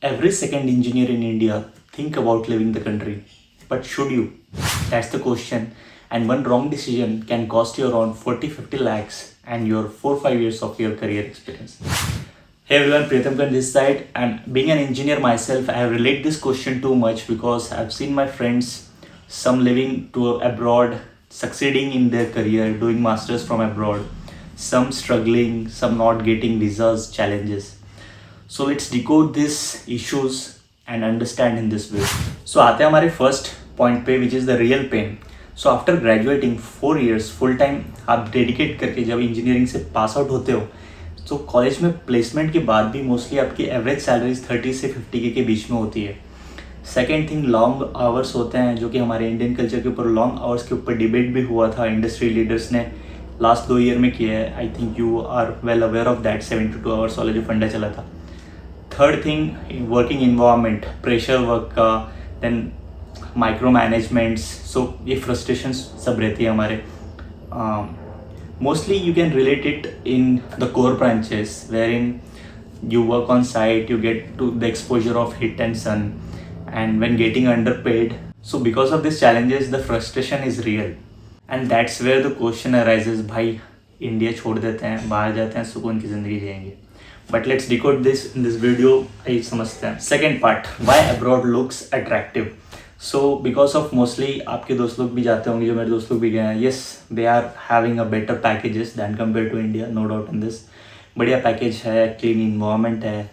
Every second engineer in India think about leaving the country. But should you? That's the question. And one wrong decision can cost you around 40-50 lakhs and your 4-5 years of your career experience. Hey everyone, Priyatam Khan this side. And being an engineer myself, I have related this question too much because I've seen my friends, some living to abroad, succeeding in their career, doing masters from abroad, some struggling, some not getting visas, challenges. So let's decode these issues and understand in this way. So आते हैं हमारे first point पे which is the real pain. So after graduating 4 years full time आप dedicate करके जब engineering से pass out होते हो तो कॉलेज में प्लेसमेंट के बाद भी मोस्टली आपकी एवरेज सैलरीज 30 से 50K के बीच में होती है. सेकेंड थिंग, लॉन्ग आवर्स होते हैं जो कि हमारे इंडियन कल्चर के ऊपर लॉन्ग आवर्स के ऊपर डिबेट भी हुआ था. इंडस्ट्री लीडर्स ने लास्ट 2 year में किया है. I think you are well aware of that 72 hours वाला जो फंडा चला था. Third thing, working environment, pressure work का, देन माइक्रो मैनेजमेंट्स. सो ये फ्रस्ट्रेशन सब रहती है हमारे. Mostly you can relate it in the core branches where in you work on site, you get to the exposure of heat and sun, and when getting underpaid. So because of these challenges, the frustration is real, and that's where the question arises, भाई India छोड़ देते हैं, बाहर जाते हैं, सुकून की ज़िंदगी जिएंगे. But let's decode this in this video. आई समझते हैं. Second part, why abroad looks attractive. So because of mostly आपके दोस्त लोग भी जाते होंगे, जो मेरे दोस्त लोग भी गए हैं. Yes, they are having a better packages than compare to India, no doubt in this. बढ़िया पैकेज है, क्लीन इन्वायरमेंट है,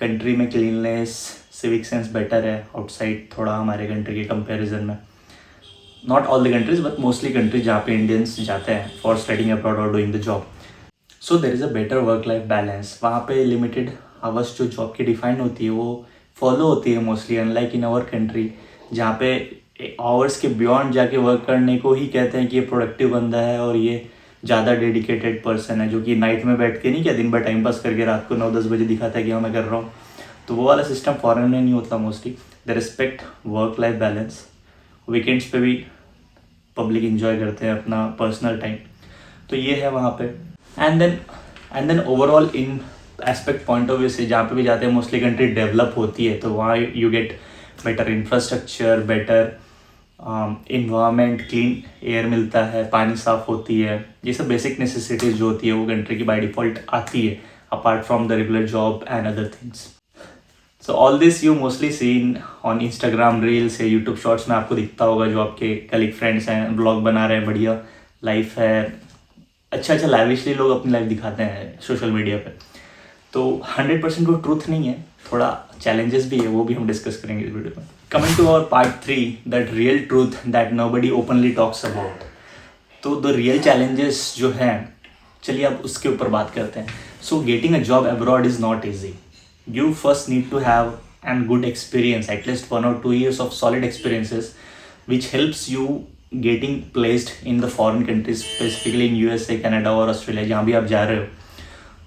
कंट्री में क्लीननेस, सिविक सेंस बेटर है आउटसाइड थोड़ा हमारे कंट्री के कंपैरिजन में. Not all the countries but mostly countries जहाँ पे इंडियंस जाते हैं फॉर स्टडिंग अब्रॉड और doing the job. So there is a better work life balance. वहाँ पे लिमिटेड आवर्स जो जॉब की डिफाइन होती है वो फॉलो होती है mostly, unlike in our country जहाँ पे आवर्स के बियॉन्ड जाके वर्क करने को ही कहते हैं कि ये प्रोडक्टिव बंदा है और ये ज़्यादा डेडिकेटेड पर्सन है, जो कि नाइट में बैठ के नहीं, क्या दिन भर टाइम पास करके रात को 9-10 बजे दिखाता है कि हाँ मैं कर रहा हूँ. तो वो वाला सिस्टम फॉरेन में नहीं होता mostly. The respect work life balance. Weekends पे भी पब्लिक इंजॉय करते हैं अपना पर्सनल टाइम. तो ये है वहाँ पे. And then overall in aspect point of view से जहाँ पे भी जाते हैं मोस्टली कंट्री डेवलप होती है, तो वहाँ you get better infrastructure, better environment, clean air मिलता है, पानी साफ़ होती है. ये सब बेसिक नेसेसिटीज़ जो होती है वो कंट्री की बाय डिफ़ॉल्ट आती है, apart from the regular job and other things. So all this you mostly scene on Instagram reels या यूट्यूब शॉर्ट्स में आपको दिखता होगा, जो आपके कलीग फ्रेंड्स हैं, ब्लॉग बना रहे हैं, बढ़िया लाइफ है, अच्छा लैविशली लोग अपनी लाइफ दिखाते हैं सोशल मीडिया पे. तो 100% वो ट्रूथ नहीं है, थोड़ा चैलेंजेस भी है, वो भी हम डिस्कस करेंगे इस वीडियो में. Coming to our part 3, that real truth that nobody openly talks about. तो द रियल चैलेंजेस जो हैं, चलिए अब उसके ऊपर बात करते हैं. So getting a job abroad is not easy. You first need to have an good experience, at least 1 or 2 years of solid experiences, which helps you getting placed in the foreign countries, specifically in USA, Canada और Australia, जहाँ भी आप जा रहे हो.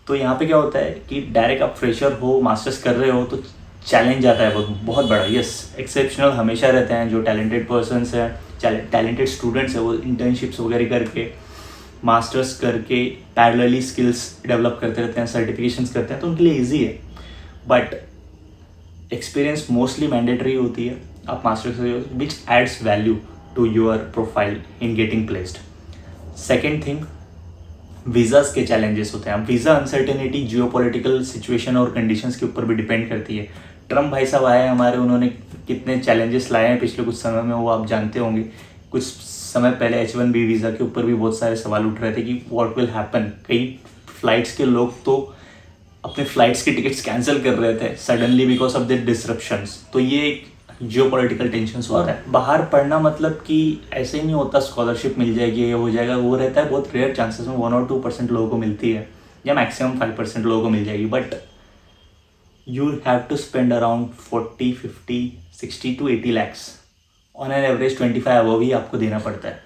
तो यहाँ पे क्या होता है कि डायरेक्ट आप फ्रेशर हो, मास्टर्स कर रहे हो, तो चैलेंज आता है बहुत बड़ा. यस, एक्सेप्शनल हमेशा रहते हैं. जो टैलेंटेड पर्सनस हैं, टैलेंटेड स्टूडेंट्स हैं, वो इंटर्नशिप्स वगैरह करके, मास्टर्स करके पैरेलली स्किल्स डेवलप करते रहते हैं, सर्टिफिकेशंस करते हैं, तो उनके लिए ईजी है. बट एक्सपीरियंस मोस्टली मैंडेटरी होती है आप masters which adds value to your profile in getting placed. Second thing, visas के चैलेंजेस होते हैं. अब वीज़ा अनसर्टेनिटी जियोपॉलिटिकल सिचुएशन और कंडीशंस के ऊपर भी डिपेंड करती है. ट्रम्प भाई साहब आए हमारे, उन्होंने कितने चैलेंजेस लाए हैं पिछले कुछ समय में, वो आप जानते होंगे. कुछ समय पहले H1B वीज़ा के ऊपर भी बहुत सारे सवाल उठ रहे थे कि व्हाट विल हैपन. कई फ्लाइट्स के लोग तो अपने फ्लाइट्स की टिकट्स कैंसिल कर रहे थे suddenly because of the disruptions. तो ये एक जियोपॉलिटिकल टेंशंस होता है. बाहर पढ़ना मतलब कि ऐसे ही नहीं होता स्कॉलरशिप मिल जाएगी, ये हो जाएगा, वो रहता है. बहुत रेयर चांसेस में 1 or 2% लोगों को मिलती है, या मैक्सिमम 5% लोगों को मिल जाएगी. But you have to spend around 40, 50, 60 to 80 lakhs on an average. 25 above ही आपको देना पड़ता है.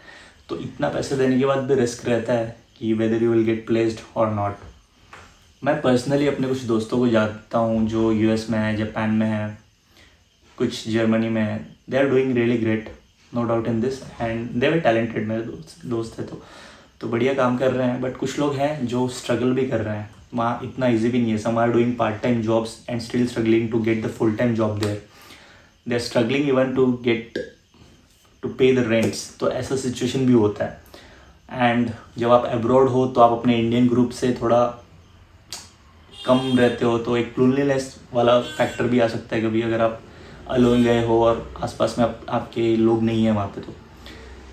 तो इतना पैसे देने के बाद भी रिस्क रहता है कि whether you will get placed और नॉट. मैं पर्सनली अपने कुछ दोस्तों को जानता हूँ जो US में है, जापान में है, कुछ जर्मनी में है. They are doing really great, no doubt in this, and they were talented. मेरे दोस्त थे तो बढ़िया काम कर रहे हैं. बट कुछ लोग हैं जो स्ट्रगल भी कर रहे हैं. वहाँ इतना ईजी भी नहीं है. Some are doing part time jobs and still struggling to get the full time job there. They are struggling even to get to pay the rents. तो ऐसा सिचुएशन भी होता है. एंड जब आप अब्रॉड हो तो आप अपने इंडियन ग्रुप से थोड़ा कम रहते हो, तो एक लोनलीनेस वाला फैक्टर भी आ सकता है कभी, अगर आप अलोन गए हो और आसपास में आपके लोग नहीं हैं वहाँ पे.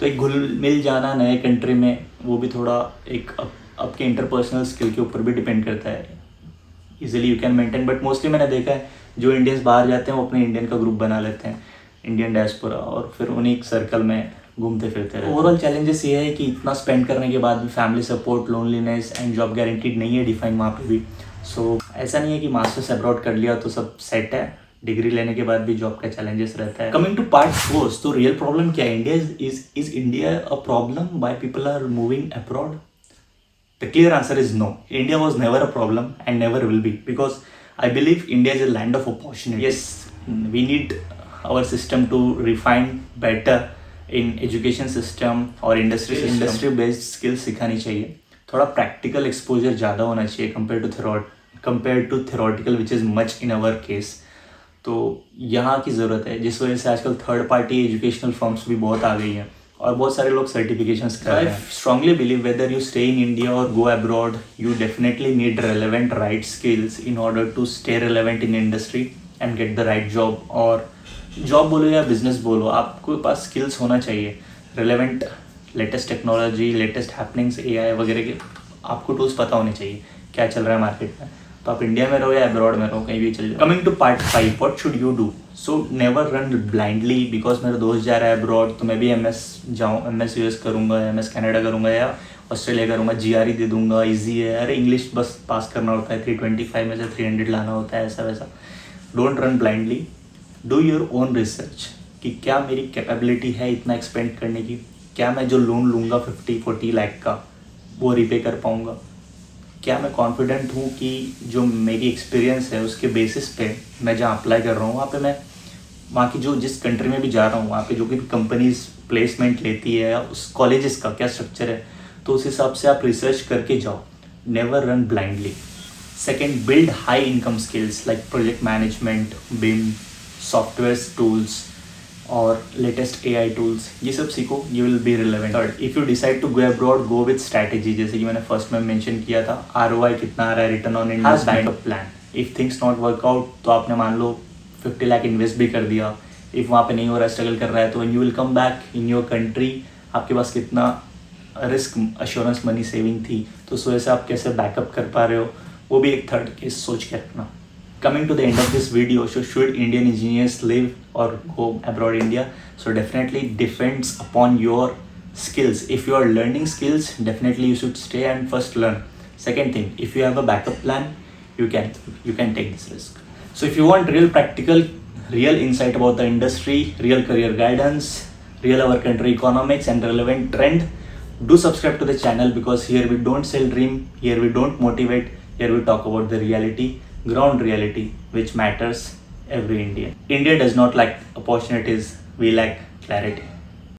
तो एक घुल मिल जाना नए कंट्री में, वो भी थोड़ा एक आपके इंटरपर्सनल स्किल के ऊपर भी डिपेंड करता है. Easily you can maintain, but mostly मैंने देखा है जो इंडियंस बाहर जाते हैं वो अपने इंडियन का ग्रुप बना लेते हैं, इंडियन डायस्पोरा, और फिर उन्हीं सर्कल में घूमते फिरते हैं. ओवरऑल चैलेंजेस ये है कि इतना स्पेंड करने के बाद भी family support, loneliness and job guaranteed नहीं है डिफाइन वहाँ पे भी. सो ऐसा नहीं है कि मास्टर्स अब्रॉड कर लिया तो सब सेट है. डिग्री लेने के बाद भी जॉब का चैलेंजेस रहता है. कमिंग टू पार्ट 4, तो रियल प्रॉब्लम क्या है? India is India a problem? Why people are moving abroad? The clear answer is no. India was never a problem and never will be, because I believe India is a land of opportunity. Yes, we need our system to refine better in education system और industry based skills सिखानी चाहिए. थोड़ा practical exposure ज़्यादा होना चाहिए compared to theoretical which is much in our case. तो यहाँ की ज़रूरत है, जिस वजह से आजकल थर्ड पार्टी एजुकेशनल फर्म्स भी बहुत आ गई हैं और बहुत सारे लोग सर्टिफिकेशंस कर रहे हैं. I strongly believe whether you stay in India और go abroad, you definitely need relevant right skills in order to stay relevant in industry and get the right job. और जॉब बोलो या बिजनेस बोलो, आपके पास स्किल्स होना चाहिए. Relevant latest technology, latest happenings, AI वगैरह के आपको टूल्स पता होने चाहिए क्या चल रहा है मार्केट में. तो आप इंडिया में रहो या अब्रॉड में रहो, कहीं भी चल जाओ. Coming to part 5, what should you do? So never run blindly because मेरा दोस्त जा रहा है अब्रॉड तो मैं भी MS US करूँगा, MS कनाडा करूँगा या ऑस्ट्रेलिया करूँगा, GRE दे दूँगा, ईजी है, अरे इंग्लिश बस पास करना होता है, 325 में से 300 लाना होता है, ऐसा वैसा. Don't run blindly. Do your own research कि क्या मेरी कैपेबिलिटी है इतना एक्सपेंड करने की, क्या मैं जो लोन लूँगा 50-40 लाख का वो रिपे कर पाऊँगा, क्या मैं कॉन्फिडेंट हूँ कि जो मेरी एक्सपीरियंस है उसके बेसिस पे मैं जहाँ अप्लाई कर रहा हूँ वहाँ पे मैं वहाँ की जिस कंट्री में भी जा रहा हूँ वहाँ पे जो कि कंपनीज प्लेसमेंट लेती है, उस कॉलेजेस का क्या स्ट्रक्चर है, तो उस हिसाब से आप रिसर्च करके जाओ. Never run blindly. Second, build high income skills like project management, BIM, software tools और लेटेस्ट AI टूल्स, ये सब सीखो, you will be relevant. Third, if you decide to go abroad, go with strategy. जैसे कि मैंने first में mention किया था, ROI कितना आ रहा है, return on investment, backup plan. If things not workout तो आपने मान लो 50 लाख इन्वेस्ट भी कर दिया, इफ़ वहाँ पे नहीं हो रहा, स्ट्रगल कर रहा है, तो when you will come back in your country आपके पास कितना रिस्क अश्योरेंस मनी सेविंग थी, तो उस वजह से आप कैसे बैकअप कर पा रहे हो, वो भी एक थर्ड केस सोच के रखना. Coming to the end of this video, so should Indian engineers live or go abroad India? So definitely depends upon your skills. If you are learning skills, definitely you should stay and first learn. Second thing, if you have a backup plan, you can take this risk. So if you want real practical, real insight about the industry, real career guidance, real our country economics and relevant trend, do subscribe to the channel, because here we don't sell dream, here we don't motivate, here we talk about the reality, ground reality, which matters every Indian. India does not lack opportunities, we lack clarity.